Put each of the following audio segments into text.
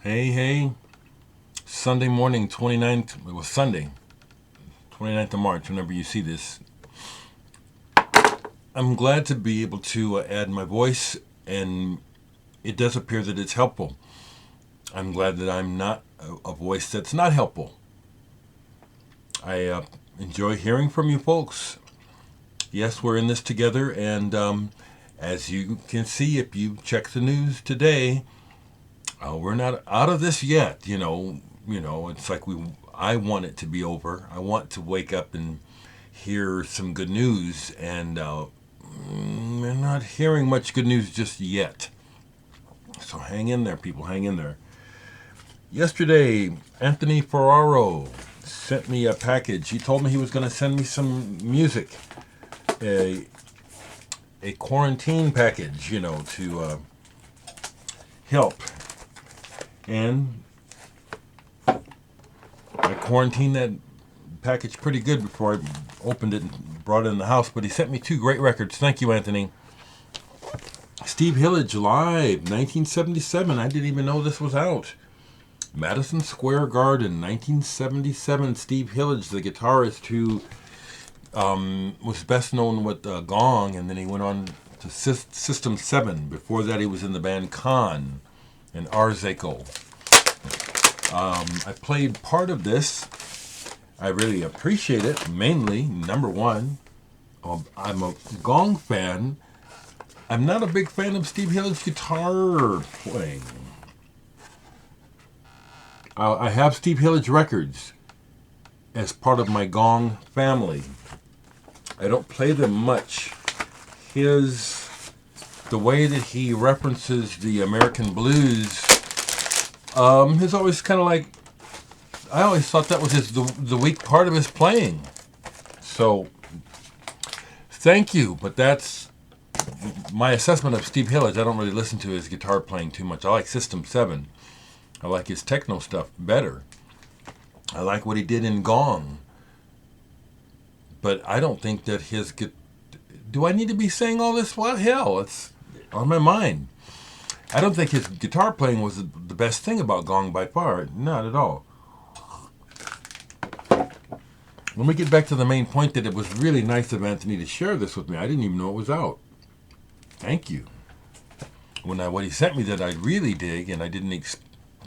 Hey, hey. Sunday morning, 29th. It was Sunday, 29th of March, whenever you see this. I'm glad to be able to add my voice, and it does appear that it's helpful. I'm glad that I'm not a voice that's not helpful. I enjoy hearing from you folks. Yes, we're in this together, and as you can see, if you check the news today, we're not out of this yet. It's like I want it to be over. I want to wake up and hear some good news, and we're not hearing much good news just yet. So hang in there, people. Hang in there. Yesterday, Anthony Ferraro sent me a package. He told me he was going to send me some music, a quarantine package, to help. And I quarantined that package pretty good before I opened it and brought it in the house. But he sent me two great records. Thank you, Anthony. Steve Hillage Live, 1977. I didn't even know this was out. Madison Square Garden, 1977. Steve Hillage, the guitarist who was best known with Gong, and then he went on to System 7. Before that, he was in the band Karn and Arzeko. I played part of this. I really appreciate it. Mainly, number one, I'm a Gong fan. I'm not a big fan of Steve Hillage's guitar playing. I have Steve Hillage records as part of my Gong family. I don't play them much. The way that he references the American blues is always kind of like, I always thought that was the weak part of his playing. So, thank you, but that's my assessment of Steve Hillage. I don't really listen to his guitar playing too much. I like System 7. I like his techno stuff better. I like what he did in Gong. But I don't think that do I need to be saying all this? What hell? It's on my mind. I don't think his guitar playing was the best thing about Gong by far. Not at all. Let me get back to the main point that it was really nice of Anthony to share this with me. I didn't even know it was out. Thank you. What he sent me that I really dig, and I didn't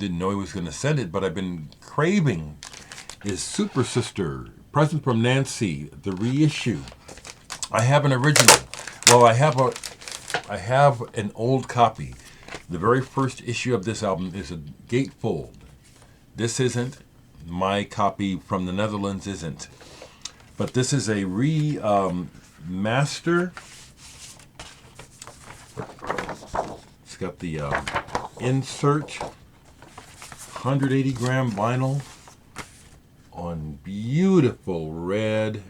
know he was going to send it, but I've been craving, is Supersister, Present from Nancy, the reissue. I have an original. Well, I have an old copy. The very first issue of this album is a gatefold. This isn't. My copy from the Netherlands isn't. But this is a remaster. It's got the insert 180 gram vinyl on beautiful red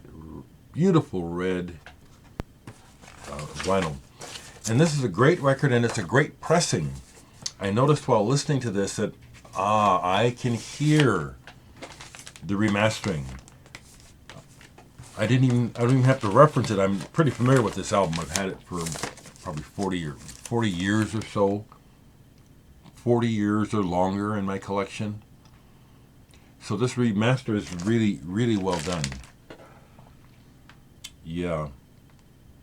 vinyl. And this is a great record, and it's a great pressing. I noticed while listening to this that I can hear the remastering. I don't even have to reference it. I'm pretty familiar with this album. I've had it for probably 40 years or so. 40 years or longer in my collection. So this remaster is really, really well done. Yeah.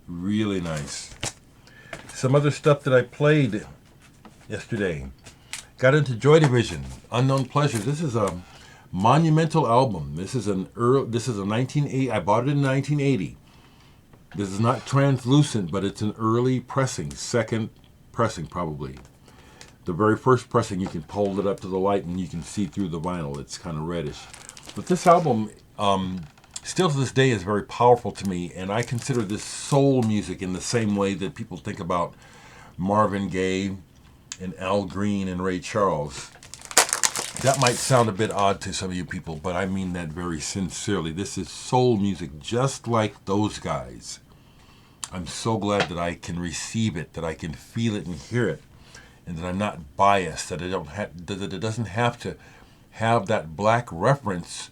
Really nice. Some other stuff that I played yesterday. Got into Joy Division, Unknown Pleasures. This is a monumental album. This is a 1980. I bought it in 1980. This is not translucent, but it's an early pressing, second pressing probably. The very first pressing, you can hold it up to the light and you can see through the vinyl. It's kind of reddish. But this album, still to this day, is very powerful to me, and I consider this soul music in the same way that people think about Marvin Gaye and Al Green and Ray Charles. That might sound a bit odd to some of you people, but I mean that very sincerely. This is soul music just like those guys. I'm so glad that I can receive it, that I can feel it and hear it, and that I'm not biased, that it doesn't have to have that black reference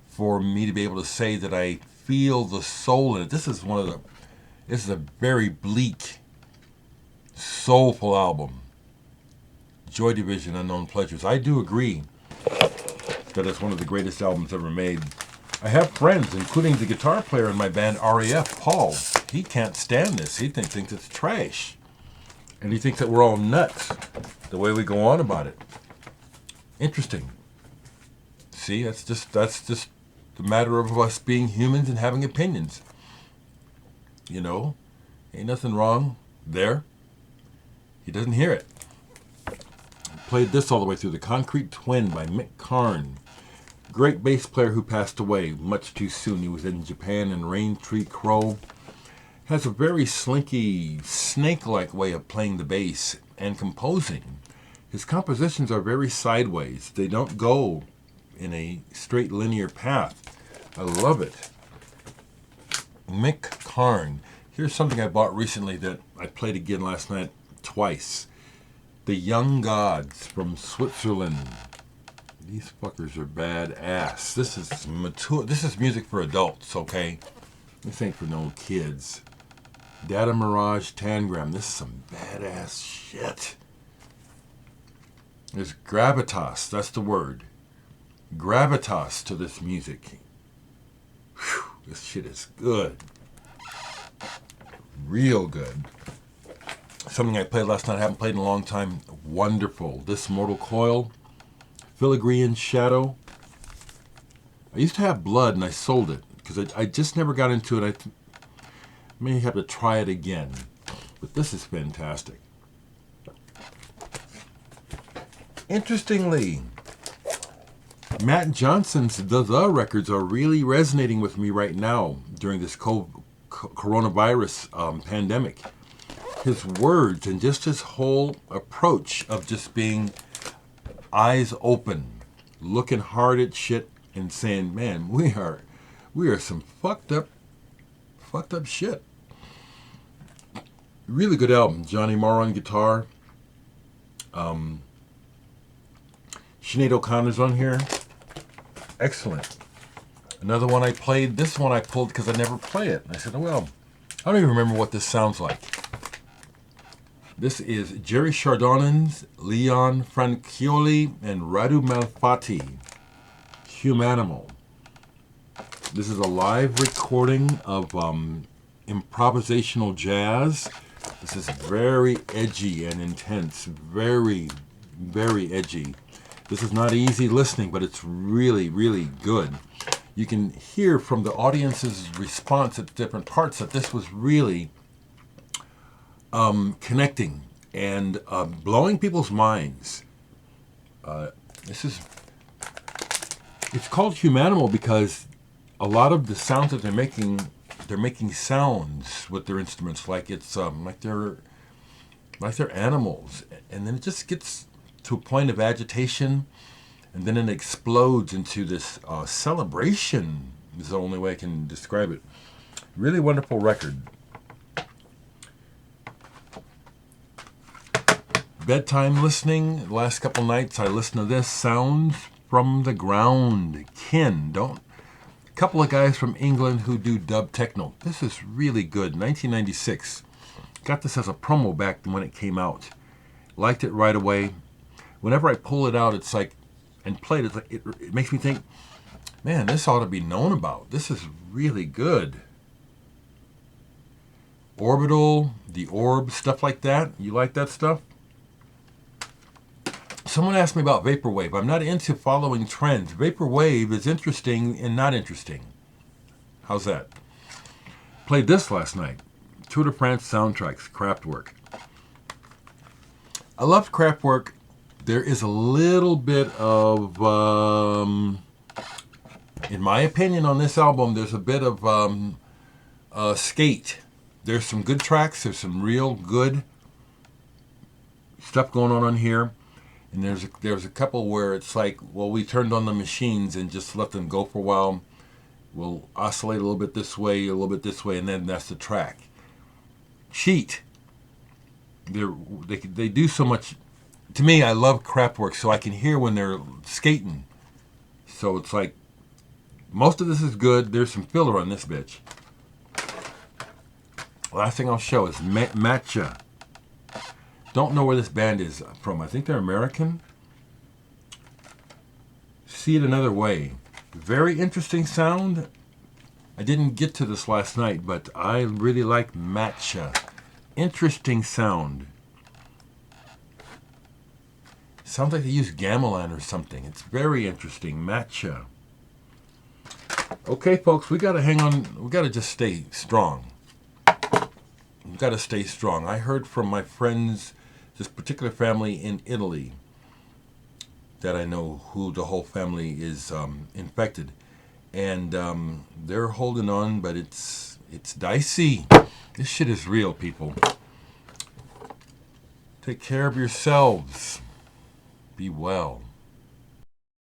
for me to be able to say that I feel the soul in it. This is a very bleak, soulful album. Joy Division, Unknown Pleasures. I do agree that it's one of the greatest albums ever made. I have friends, including the guitar player in my band, RAF, Paul. He can't stand this. He thinks it's trash. And he thinks that we're all nuts, the way we go on about it. Interesting. See, that's just the matter of us being humans and having opinions. You know, ain't nothing wrong there. He doesn't hear it. Played this all the way through, The Concrete Twin by Mick Karn. Great bass player who passed away much too soon. He was in Japan and Rain Tree Crow. Has a very slinky, snake-like way of playing the bass and composing. His compositions are very sideways. They don't go in a straight linear path. I love it. Mick Karn. Here's something I bought recently that I played again last night twice. The Young Gods from Switzerland. These fuckers are badass. This is mature. This is music for adults, okay? This ain't for no kids. Data Mirage Tangram. This is some badass shit. There's gravitas. That's the word. Gravitas to this music. Whew, this shit is good. Real good. Something I played last night I haven't played in a long time. Wonderful. This Mortal Coil. Filigree in Shadow. I used to have Blood and I sold it because I just never got into it. I may have to try it again. But this is fantastic. Interestingly, Matt Johnson's The records are really resonating with me right now during this coronavirus pandemic. His words and just his whole approach of just being eyes open, looking hard at shit and saying, man, we are some fucked up shit. Really good album. Johnny Marr on guitar. Sinead O'Connor's on here. Excellent. Another one I played. This one I pulled because I never play it. And I said, oh, well, I don't even remember what this sounds like. This is Jerry Chardonnens, Leon Francioli, and Radu Malfatti. Humanimal. This is a live recording of improvisational jazz. This is very edgy and intense. Very, very edgy. This is not easy listening, but it's really, really good. You can hear from the audience's response at different parts that this was really connecting and blowing people's minds. It's called Humanimal because a lot of the sounds that they're making sounds with their instruments like it's like they're animals, and then it just gets to a point of agitation, and then it explodes into this celebration. Is the only way I can describe it. Really wonderful record. Bedtime listening. The last couple nights I listened to this. Sounds from the Ground. Kin. A couple of guys from England who do dub techno. This is really good. 1996. Got this as a promo back when it came out. Liked it right away. Whenever I pull it out, it's like, and play it, it's like, it makes me think, man, this ought to be known about. This is really good. Orbital, The Orb, stuff like that. You like that stuff? Someone asked me about Vaporwave. I'm not into following trends. Vaporwave is interesting and not interesting. How's that? Played this last night. Tour de France soundtracks, Kraftwerk. I loved Kraftwerk. There is a little bit of, in my opinion on this album, there's a bit of skate. There's some good tracks. There's some real good stuff going on here. And there's a couple where it's like, well, we turned on the machines and just let them go for a while. We'll oscillate a little bit this way, a little bit this way, and then that's the track. Cheat. They do so much. To me, I love Kraftwerk, so I can hear when they're skating. So it's like, most of this is good. There's some filler on this bitch. Last thing I'll show is Macha. Don't know where this band is from. I think they're American. See It Another Way. Very interesting sound. I didn't get to this last night, but I really like Macha. Interesting sound. Sounds like they use gamelan or something. It's very interesting. Macha. Okay, folks, we got to hang on. We got to just stay strong. We got to stay strong. I heard from my friends, this particular family in Italy, that I know who the whole family is infected. And they're holding on, but it's dicey. This shit is real, people. Take care of yourselves. Be well.